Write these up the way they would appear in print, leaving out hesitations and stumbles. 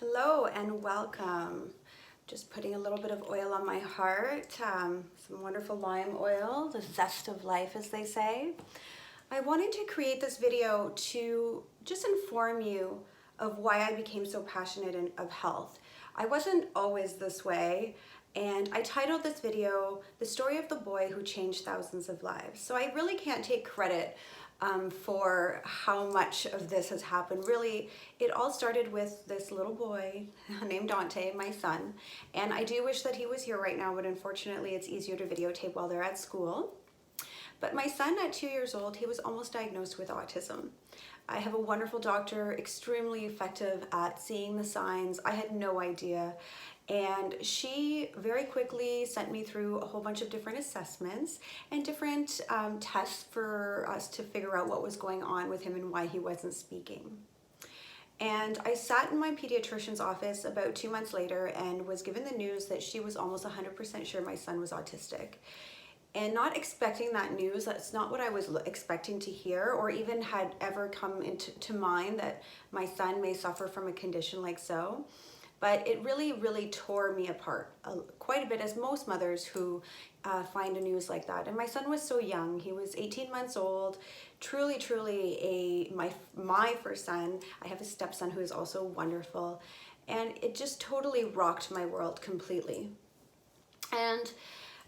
Hello and welcome. Just putting a little bit of oil on my heart, some wonderful lime oil, the zest of life as they say. I wanted to create this video to just inform you of why I became so passionate of health. I wasn't always this way, and I titled this video, The Story of the Boy Who Changed Thousands of Lives. So I really can't take credit for how much of this has happened. Really, it all started with this little boy named Dante, my son, and I do wish that he was here right now, but unfortunately it's easier to videotape while they're at school. But my son at 2 years old, he was almost diagnosed with autism. I have a wonderful doctor, extremely effective at seeing the signs. I had no idea. And she very quickly sent me through a whole bunch of different assessments and different tests for us to figure out what was going on with him and why he wasn't speaking. And I sat in my pediatrician's office about 2 months later and was given the news that she was almost 100% sure my son was autistic. And not expecting that news, that's not what I was expecting to hear or even had ever come into mind that my son may suffer from a condition like so. But it really tore me apart quite a bit, as most mothers who find a news like that. And my son was so young. He was 18 months old, truly my first son. I have a stepson who is also wonderful. And it just totally rocked my world completely. And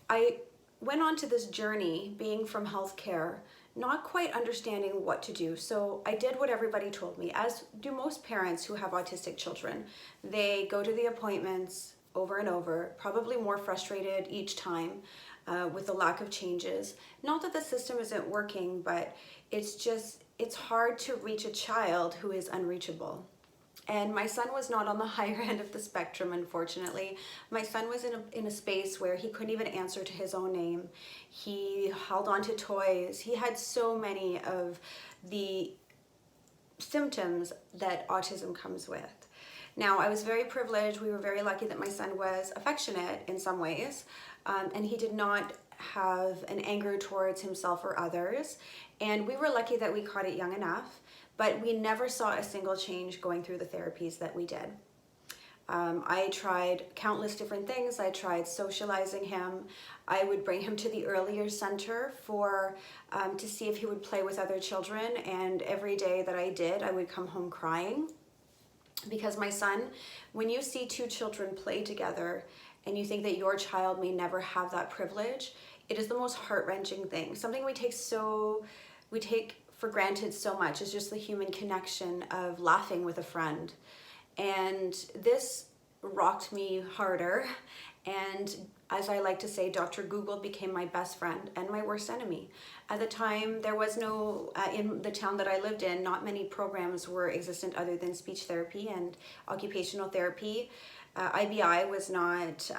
I went on to this journey, being from healthcare, not quite understanding what to do. So I did what everybody told me, as do most parents who have autistic children. They go to the appointments over and over, probably more frustrated each time with the lack of changes. Not that the system isn't working, but it's hard to reach a child who is unreachable. And my son was not on the higher end of the spectrum, unfortunately. My son was in a space where he couldn't even answer to his own name. He held on to toys. He had so many of the symptoms that autism comes with. Now, I was very privileged. We were very lucky that my son was affectionate in some ways, and he did not have an anger towards himself or others. And we were lucky that we caught it young enough. But we never saw a single change going through the therapies that we did. I tried countless different things. I tried socializing him. I would bring him to the earlier center to see if he would play with other children. And every day that I did, I would come home crying. Because my son, when you see two children play together and you think that your child may never have that privilege, it is the most heart-wrenching thing. Something we take for granted so much is just the human connection of laughing with a friend. And this rocked me harder. And as I like to say, Dr. Google became my best friend and my worst enemy. At the time, there was no, in the town that I lived in, not many programs were existent other than speech therapy and occupational therapy. IBI was not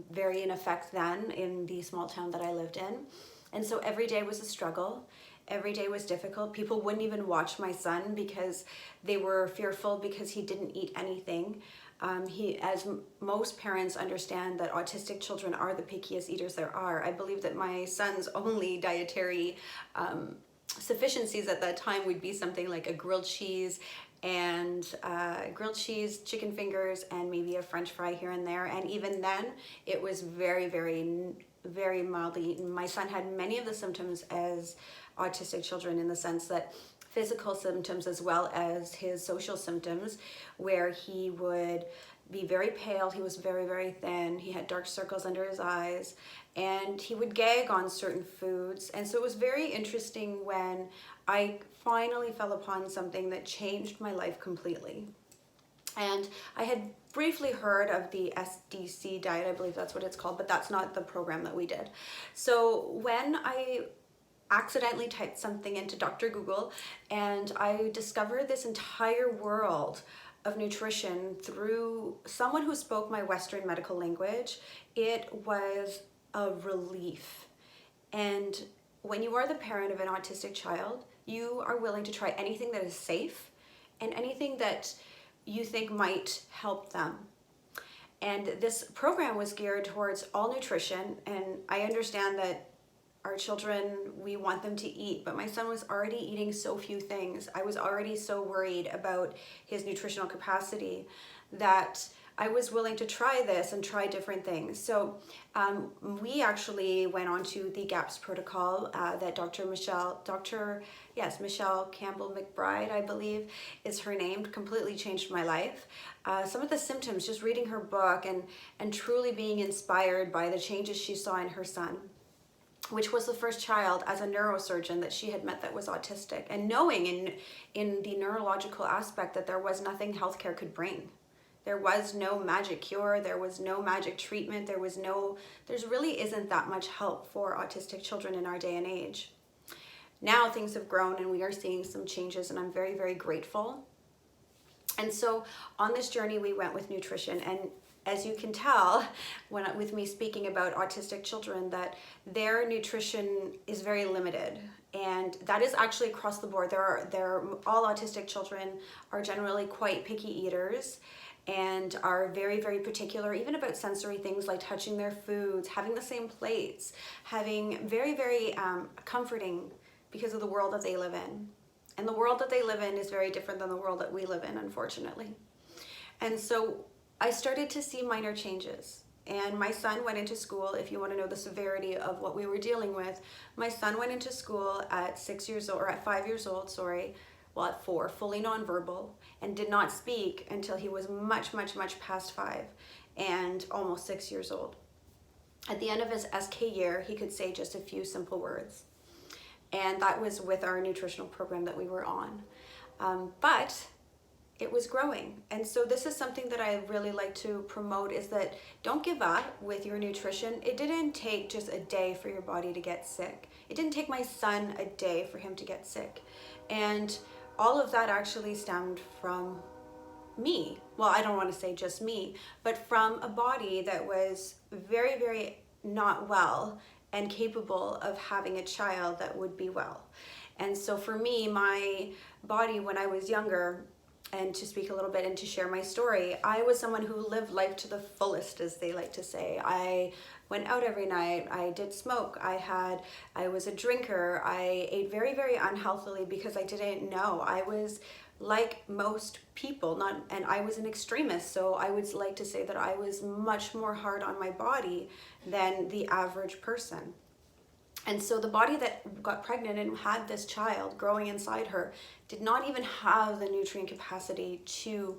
very in effect then in the small town that I lived in. And so every day was a struggle. Every day was difficult. People wouldn't even watch my son because they were fearful because he didn't eat anything. As most parents understand that autistic children are the pickiest eaters there are. I believe that my son's only dietary sufficiencies at that time would be something like a grilled cheese, chicken fingers, and maybe a French fry here and there. And even then, it was very mildly. My son had many of the symptoms as autistic children, in the sense that physical symptoms as well as his social symptoms, where he would be very pale, he was very thin, he had dark circles under his eyes, and he would gag on certain foods. And so it was very interesting when I finally fell upon something that changed my life completely. And I had briefly heard of the SDC diet, I believe that's what it's called, but that's not the program that we did. So when I accidentally typed something into Dr. Google and I discovered this entire world of nutrition through someone who spoke my Western medical language, it was a relief. And when you are the parent of an autistic child, you are willing to try anything that is safe and anything that you think might help them. And this program was geared towards all nutrition, and I understand that our children, we want them to eat, but my son was already eating so few things. I was already so worried about his nutritional capacity that I was willing to try this and try different things. So we actually went on to the GAPS protocol that Michelle Campbell McBride, I believe is her name, completely changed my life. Some of the symptoms, just reading her book and truly being inspired by the changes she saw in her son, which was the first child as a neurosurgeon that she had met that was autistic, and knowing in the neurological aspect that there was nothing healthcare could bring. There was no magic cure, there was no magic treatment, there really isn't that much help for autistic children in our day and age. Now things have grown and we are seeing some changes, and I'm very, very grateful. And so on this journey we went with nutrition, and as you can tell with me speaking about autistic children, that their nutrition is very limited. And that is actually across the board. All autistic children are generally quite picky eaters and are very, very particular, even about sensory things like touching their foods, having the same plates, having very, very comforting because of the world that they live in. And the world that they live in is very different than the world that we live in, unfortunately. And so I started to see minor changes. And my son went into school, if you want to know the severity of what we were dealing with, my son went into school at 5 years old, at 4, fully nonverbal, and did not speak until he was much, much, much past 5 and almost 6 years old. At the end of his SK year, he could say just a few simple words. And that was with our nutritional program that we were on. But it was growing. And so this is something that I really like to promote, is that don't give up with your nutrition. It didn't take just a day for your body to get sick. It didn't take my son a day for him to get sick. And all of that actually stemmed from me. Well, I don't want to say just me, but from a body that was very, very not well and capable of having a child that would be well. And so for me, my body when I was younger, and to speak a little bit and to share my story, I was someone who lived life to the fullest, as they like to say. I went out every night, I did smoke, I was a drinker, I ate very, very unhealthily because I didn't know. I was like most people, and I was an extremist, so I would like to say that I was much more hard on my body than the average person. And so the body that got pregnant and had this child growing inside her did not even have the nutrient capacity to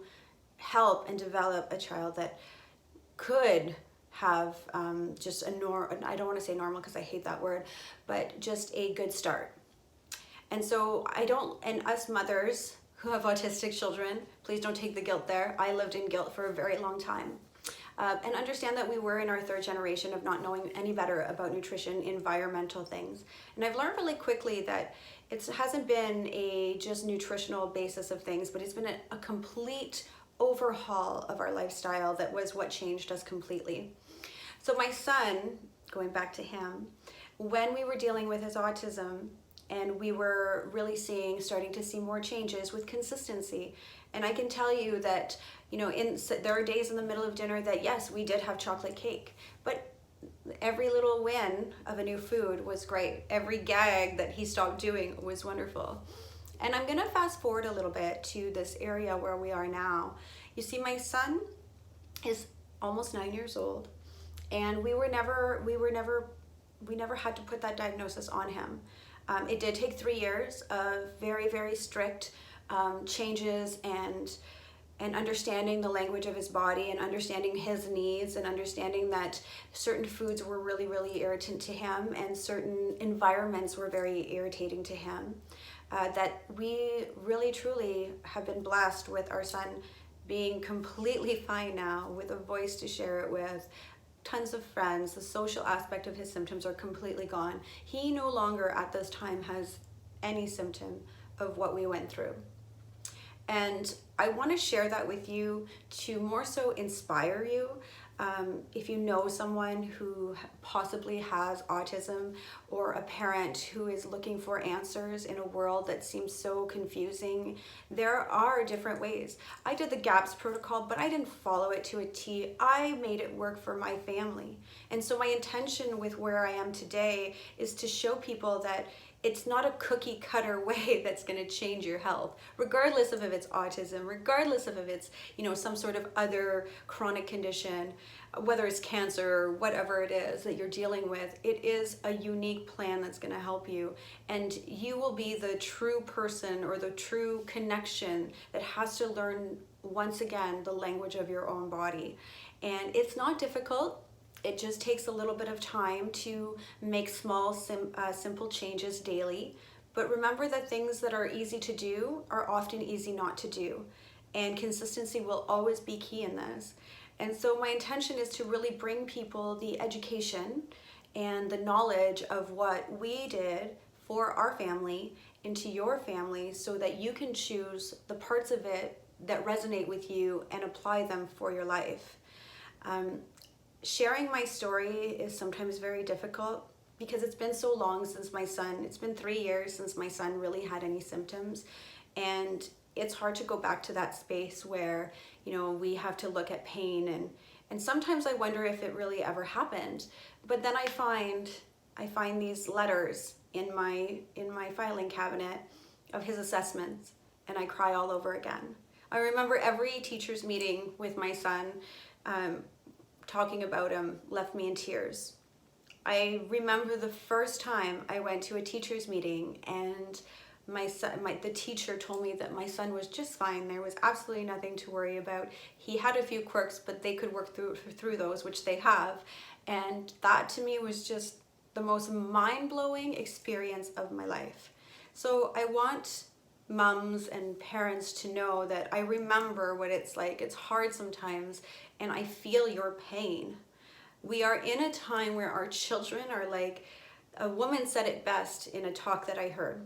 help and develop a child that could have just I don't want to say normal because I hate that word, but just a good start. And so and us mothers who have autistic children, please don't take the guilt there. I lived in guilt for a very long time. And understand that we were in our 3rd generation of not knowing any better about nutrition, environmental things. And I've learned really quickly that it hasn't been a just nutritional basis of things, but it's been a complete overhaul of our lifestyle that was what changed us completely. So my son, going back to him, when we were dealing with his autism, and we were really starting to see more changes with consistency. And I can tell you that, there are days in the middle of dinner that, yes, we did have chocolate cake, but every little win of a new food was great. Every gag that he stopped doing was wonderful. And I'm gonna fast forward a little bit to this area where we are now. You see, my son is almost 9 years old, and we never had to put that diagnosis on him. It did take 3 years of very, very strict changes and understanding the language of his body and understanding his needs and understanding that certain foods were really, really irritant to him and certain environments were very irritating to him. That we really, truly have been blessed with our son being completely fine now, with a voice to share it with, tons of friends. The social aspect of his symptoms are completely gone. He no longer at this time has any symptom of what we went through. And I want to share that with you to more so inspire you. If you know someone who possibly has autism, or a parent who is looking for answers in a world that seems so confusing, there are different ways. I did the GAPS protocol, but I didn't follow it to a T. I made it work for my family. And so my intention with where I am today is to show people that it's not a cookie cutter way that's going to change your health, regardless of if it's autism, regardless of if it's, some sort of other chronic condition, whether it's cancer or whatever it is that you're dealing with. It is a unique plan that's going to help you, and you will be the true person or the true connection that has to learn once again the language of your own body. And it's not difficult. It just takes a little bit of time to make small, simple changes daily. But remember that things that are easy to do are often easy not to do. And consistency will always be key in this. And so my intention is to really bring people the education and the knowledge of what we did for our family into your family, so that you can choose the parts of it that resonate with you and apply them for your life. Sharing my story is sometimes very difficult because it's been so long since it's been 3 years since my son really had any symptoms. And it's hard to go back to that space where, we have to look at pain, and sometimes I wonder if it really ever happened. But then I find these letters in my filing cabinet of his assessments, and I cry all over again. I remember every teacher's meeting with my son, talking about him left me in tears. I remember the first time I went to a teacher's meeting, and the teacher told me that my son was just fine. There was absolutely nothing to worry about. He had a few quirks, but they could work through those, which they have. And that to me was just the most mind-blowing experience of my life. So I want mums and parents to know that I remember what it's like. It's hard sometimes, and I feel your pain. We are in a time where our children are like, a woman said it best in a talk that I heard.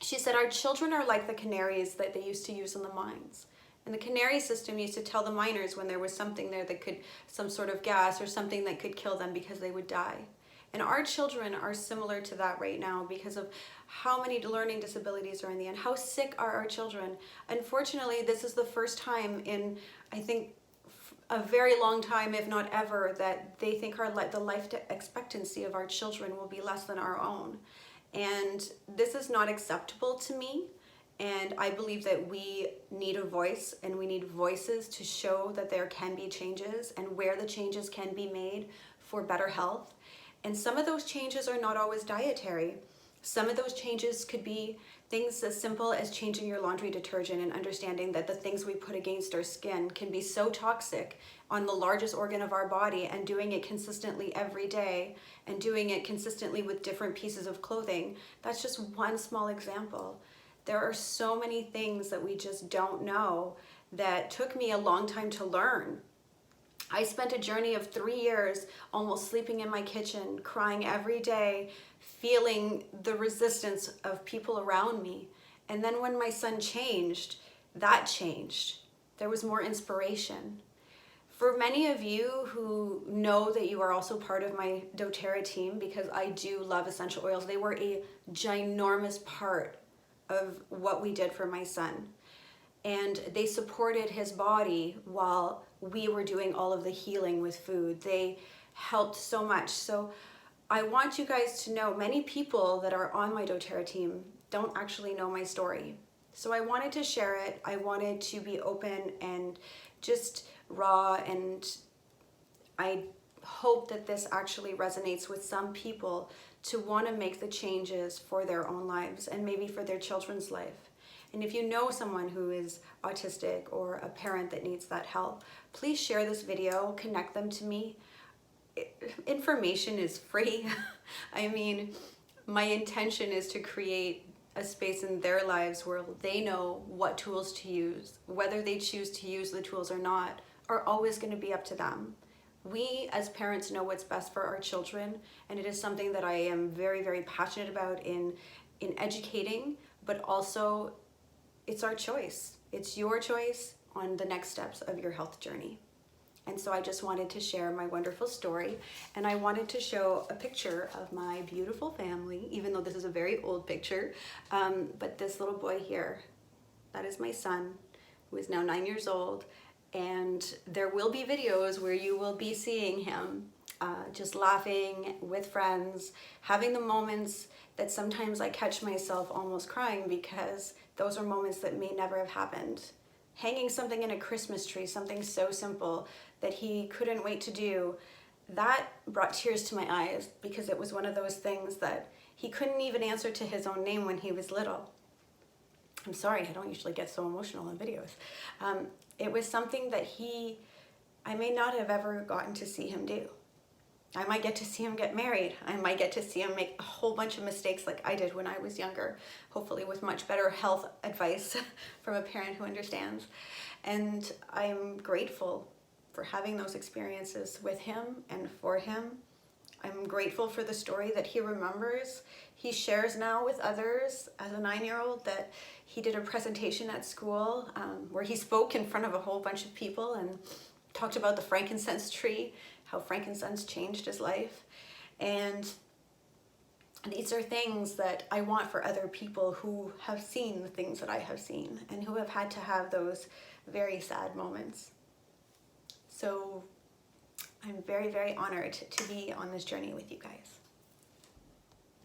She said, our children are like the canaries that they used to use in the mines. And the canary system used to tell the miners when there was something there that could, some sort of gas or something that could kill them, because they would die. And our children are similar to that right now because of how many learning disabilities are in the end. How sick are our children? Unfortunately, this is the first time in, I think, a very long time, if not ever, that they think the life expectancy of our children will be less than our own. And this is not acceptable to me. And I believe that we need a voice, and we need voices to show that there can be changes and where the changes can be made for better health. And some of those changes are not always dietary. Some of those changes could be things as simple as changing your laundry detergent and understanding that the things we put against our skin can be so toxic on the largest organ of our body, and doing it consistently every day and doing it consistently with different pieces of clothing. That's just one small example. There are so many things that we just don't know that took me a long time to learn. I spent a journey of 3 years almost sleeping in my kitchen, crying every day, feeling the resistance of people around me. And then when my son changed, that changed. There was more inspiration. For many of you who know that you are also part of my doTERRA team, because I do love essential oils, they were a ginormous part of what we did for my son. And they supported his body while we were doing all of the healing with food. They helped so much. So I want you guys to know, many people that are on my doTERRA team don't actually know my story. So I wanted to share it. I wanted to be open and just raw, and I hope that this actually resonates with some people to want to make the changes for their own lives and maybe for their children's life. And if you know someone who is autistic or a parent that needs that help, please share this video, connect them to me. Information is free. I mean, my intention is to create a space in their lives where they know what tools to use. Whether they choose to use the tools or not are always going to be up to them. We as parents know what's best for our children, and it is something that I am very, very passionate about in educating, but also it's our choice. It's your choice on the next steps of your health journey. And so I just wanted to share my wonderful story, and I wanted to show a picture of my beautiful family, even though this is a very old picture. But this little boy here, that is my son, who is now 9 years old. And there will be videos where you will be seeing him just laughing with friends, having the moments that sometimes I catch myself almost crying, because those are moments that may never have happened. Hanging something in a Christmas tree, something so simple that he couldn't wait to do, that brought tears to my eyes, because it was one of those things that he couldn't even answer to his own name when he was little. I'm sorry, I don't usually get so emotional in videos. It was something that I may not have ever gotten to see him do. I might get to see him get married. I might get to see him make a whole bunch of mistakes like I did when I was younger, hopefully with much better health advice from a parent who understands. And I'm grateful for having those experiences with him and for him. I'm grateful for the story that he remembers. He shares now with others as a 9-year-old that he did a presentation at school where he spoke in front of a whole bunch of people and talked about the frankincense tree, how frankincense changed his life. And these are things that I want for other people who have seen the things that I have seen and who have had to have those very sad moments. So I'm very, very honored to be on this journey with you guys.